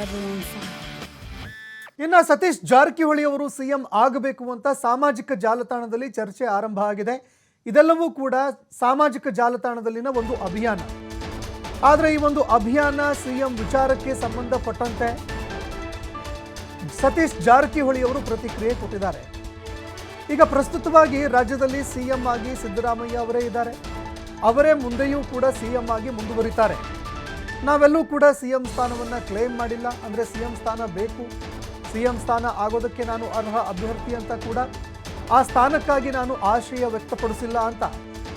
everyone fine. ಇನ್ನು ಸತೀಶ್ ಜಾರಕಿಹೊಳಿ ಅವರು CM ಆಗಬೇಕು ಅಂತ ಸಾಮಾಜಿಕ ಜಾಲತಾಣದಲ್ಲಿ ಚರ್ಚೆ ಆರಂಭ ಆಗಿದೆ. ಇದೆಲ್ಲವೂ ಕೂಡ ಸಾಮಾಜಿಕ ಜಾಲತಾಣದಲ್ಲಿನ ಒಂದು ಅಭಿಯಾನ. ಆದರೆ ಈ ಒಂದು ಅಭಿಯಾನ ಸಿಎಂ ವಿಚಾರಕ್ಕೆ ಸಂಬಂಧಪಟ್ಟಂತೆ ಸತೀಶ್ ಜಾರಕಿಹೊಳಿ ಅವರು ಪ್ರತಿಕ್ರಿಯೆ ಕೊಟ್ಟಿದ್ದಾರೆ. ಈಗ ಪ್ರಸ್ತುತವಾಗಿ ರಾಜ್ಯದಲ್ಲಿ ಸಿಎಂ ಆಗಿ ಸಿದ್ದರಾಮಯ್ಯ ಅವರೇ ಇದ್ದಾರೆ. ಅವರೇ ಮುಂದೆಯೂ ಕೂಡ ಸಿಎಂ ಆಗಿ ಮುಂದುವರಿತಾರೆ. ನಾವೆಲ್ಲೂ ಕೂಡ ಸಿಎಂ ಸ್ಥಾನವನ್ನು ಕ್ಲೇಮ್ ಮಾಡಿಲ್ಲ. ಅಂದರೆ ಸಿಎಂ ಸ್ಥಾನ ಬೇಕು, ಸಿಎಂ ಸ್ಥಾನ ಆಗೋದಕ್ಕೆ ನಾನು ಅರ್ಹ ಅಭ್ಯರ್ಥಿ ಅಂತ ಕೂಡ ಆ ಸ್ಥಾನಕ್ಕಾಗಿ ನಾನು ಆಶಯ ವ್ಯಕ್ತಪಡಿಸಿಲ್ಲ ಅಂತ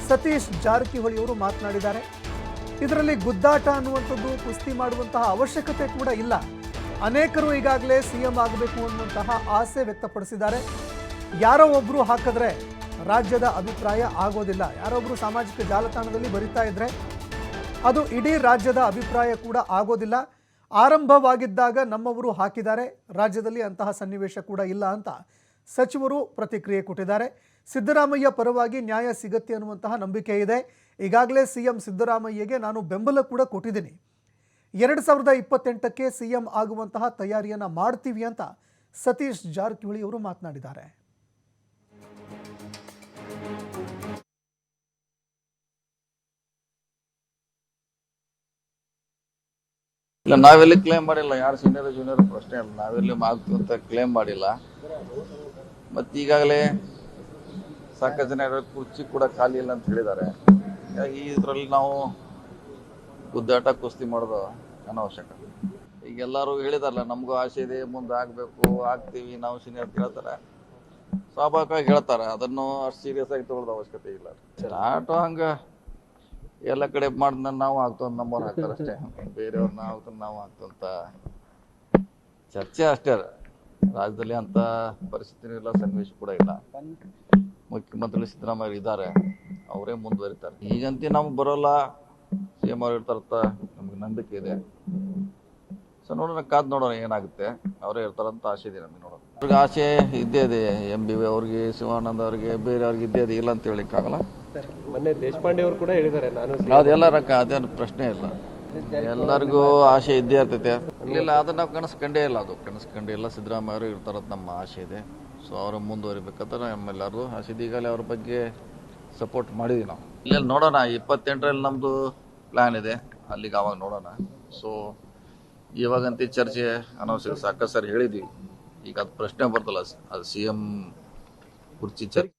ಸತೀಶ್ ಜಾರಕಿಹೊಳಿ ಅವರು ಮಾತನಾಡಿದ್ದಾರೆ. ಇದರಲ್ಲಿ ಗುದ್ದಾಟ ಅನ್ನುವಂಥದ್ದು, ಕುಸ್ತಿ ಮಾಡುವಂತಹ ಅವಶ್ಯಕತೆ ಕೂಡ ಇಲ್ಲ. ಅನೇಕರು ಈಗಾಗಲೇ ಸಿಎಂ ಆಗಬೇಕು ಅನ್ನುವಂತಹ ಆಸೆ ವ್ಯಕ್ತಪಡಿಸಿದ್ದಾರೆ. ಯಾರೋ ಒಬ್ಬರು ಹಾಕಿದ್ರೆ ರಾಜ್ಯದ ಅಭಿಪ್ರಾಯ ಆಗೋದಿಲ್ಲ. ಯಾರೊಬ್ಬರು ಸಾಮಾಜಿಕ ಜಾಲತಾಣದಲ್ಲಿ ಬರಿತಾ ಇದ್ರೆ ಅದು ಇಡೀ ರಾಜ್ಯದ ಅಭಿಪ್ರಾಯ ಕೂಡ ಆಗೋದಿಲ್ಲ. ಆರಂಭವಾಗಿದ್ದಾಗ ನಮ್ಮವರು ಹಾಕಿದ್ದಾರೆ, ರಾಜ್ಯದಲ್ಲಿ ಅಂತಹ ಸನ್ನಿವೇಶ ಕೂಡ ಇಲ್ಲ ಅಂತ ಸಚಿವರು ಪ್ರತಿಕ್ರಿಯೆ ಕೊಟ್ಟಿದ್ದಾರೆ. ಸಿದ್ದರಾಮಯ್ಯ ಪರವಾಗಿ ನ್ಯಾಯ ಸಿಗತ್ತೆ ಅನ್ನುವಂತಹ ನಂಬಿಕೆ ಇದೆ. ಈಗಾಗಲೇ ಸಿಎಂ ಸಿದ್ದರಾಮಯ್ಯಗೆ ನಾನು ಬೆಂಬಲ ಕೂಡ ಕೊಟ್ಟಿದ್ದೀನಿ. 2028ಕ್ಕೆ ಸಿಎಂ ಆಗುವಂತಹ ತಯಾರಿಯನ್ನು ಮಾಡ್ತೀವಿ ಅಂತ ಸತೀಶ್ ಜಾರಕಿಹೊಳಿ ಅವರು ಮಾತನಾಡಿದ್ದಾರೆ. ಇಲ್ಲ, ನಾವೆಲ್ಲಿ ಕ್ಲೇಮ್ ಮಾಡಿಲ್ಲ. ಯಾರು ಸೀನಿಯರ್ ಜೂನಿಯರ್ ಪ್ರಶ್ನೆ ಇಲ್ಲ. ನಾವೆಲ್ಲಿ ಆಗ್ತೀವಿ ಅಂತ ಕ್ಲೇಮ್ ಮಾಡಿಲ್ಲ. ಮತ್ತೆ ಈಗಾಗಲೇ ಸಾಕಷ್ಟು ಜನ ಕುರ್ಚಿ ಕೂಡ ಖಾಲಿ ಇಲ್ಲ ಅಂತ ಹೇಳಿದ್ದಾರೆ. ಹೀಗಾಗಿ ಇದರಲ್ಲಿ ನಾವು ಗುದ್ದಾಟ ಕುಸ್ತಿ ಮಾಡೋದು ಅನವಶ್ಯಕ. ಈಗ ಎಲ್ಲರೂ ಹೇಳಿದಾರಲ್ಲ, ನಮಗೂ ಆಸೆ ಇದೆ, ಮುಂದೆ ಆಗಬೇಕು, ಆಗ್ತೀವಿ, ನಾವು ಸೀನಿಯರ್ ಅಂತ ಹೇಳ್ತಾರೆ. ಸ್ವಾಭಾವಿಕವಾಗಿ ಹೇಳ್ತಾರೆ. ಅದನ್ನು ಅಷ್ಟು ಸೀರಿಯಸ್ ಆಗಿ ತಗೊಳ್ಳೋದು ಅವಶ್ಯಕತೆ ಇಲ್ಲ. ಆಟೋ ಹಂಗೆ ಎಲ್ಲ ಕಡೆ ಮಾಡಿದ ನಾವು ಆಗ್ತಂತ ನಮ್ಮವ್ರು ಹಾಕ್ತಾರೆ ಅಷ್ಟೇ. ಬೇರೆಯವ್ರನ್ನ ಆಗ್ತಂತ ನಾವು ಆಗ್ತಂತ ಚರ್ಚೆ ಅಷ್ಟೇ. ರಾಜ್ಯದಲ್ಲಿ ಅಂತ ಪರಿಸ್ಥಿತಿ ಇಲ್ಲ, ಸನ್ನಿವೇಶ ಕೂಡ ಇಲ್ಲ. ಮುಖ್ಯಮಂತ್ರಿ ಸಿದ್ದರಾಮಯ್ಯ ಇದ್ದಾರೆ, ಅವರೇ ಮುಂದುವರಿತಾರೆ. ಈಗಂತೂ ನಮ್ಗೆ ಬರೋಲ್ಲ, ಸಿಎಂ ಅವ್ರು ಇರ್ತಾರಂತ ನಮ್ಗೆ ನಂಬಿಕೆ ಇದೆ. ಸೊ ನೋಡೋಣ, ಕಾದ್ ನೋಡೋಣ ಏನಾಗುತ್ತೆ. ಅವರೇ ಇರ್ತಾರಂತ ಆಸೆ ಇದೆ ನಮಗೆ. ನೋಡೋಣ, ಅವ್ರಿಗೆ ಆಸೆ ಇದ್ದೇ ಇದೆ. MBV ಅವ್ರಿಗೆ, ಶಿವಾನಂದ ಅವ್ರಿಗೆ, ಬೇರೆಯವ್ರಿಗೆ ಇದ್ದೇ ಇದೆ, ಇಲ್ಲ ಅಂತ ಹೇಳಿಕ್ಕಾಗಲ್ಲ. ಮೊನ್ನೆ ದೇಶಪಾಂಡೆ ಅವರು ಕೂಡ ಹೇಳಿದ್ದಾರೆ ನಾನು ಅದೆಲ್ಲ ಅದೇನು ಪ್ರಶ್ನೆ ಇಲ್ಲ. ಎಲ್ಲರಿಗೂ ಆಸೆ ಇದ್ದೇ ಇರ್ತೈತೆ. ಇಲ್ಲ ಅದನ್ನ ನಾವು ಕನಸ್ಕಂಡೇ ಇಲ್ಲ. ಅದು ಕನಸ್ಕಂಡೇ ಇಲ್ಲ. ಸಿದ್ದರಾಮಯ್ಯ ಅವರು ಇರ್ತಾರಂತ ನಮ್ಮ ಆಸೆ ಇದೆ. ಸೊ ಅವರು ಮುಂದುವರಿಬೇಕಂತ ನಮ್ಮೆಲ್ಲರದು ಆಸೆ ಇದೆ. ಈಗಲೇ ಅವ್ರ ಬಗ್ಗೆ ಸಪೋರ್ಟ್ ಮಾಡಿದ್ವಿ ನಾವು. ಇಲ್ಲ ನೋಡೋಣ, 28ರಲ್ಲಿ ನಮ್ದು ಪ್ಲಾನ್ ಇದೆ. ಅಲ್ಲಿಗೆ ಅವಾಗ ನೋಡೋಣ. ಸೊ ಇವಾಗಂತೂ ಚರ್ಚೆ ಅನವಶ್ಯಕ. ಸಾಕಷ್ಟು ಸರಿ ಹೇಳಿದ್ವಿ. ಈಗ ಅದು ಪ್ರಶ್ನೆ ಬರ್ತಲ್ಲ, ಅದು CM ಕುರ್ಚಿ ಚರ್ಚೆ.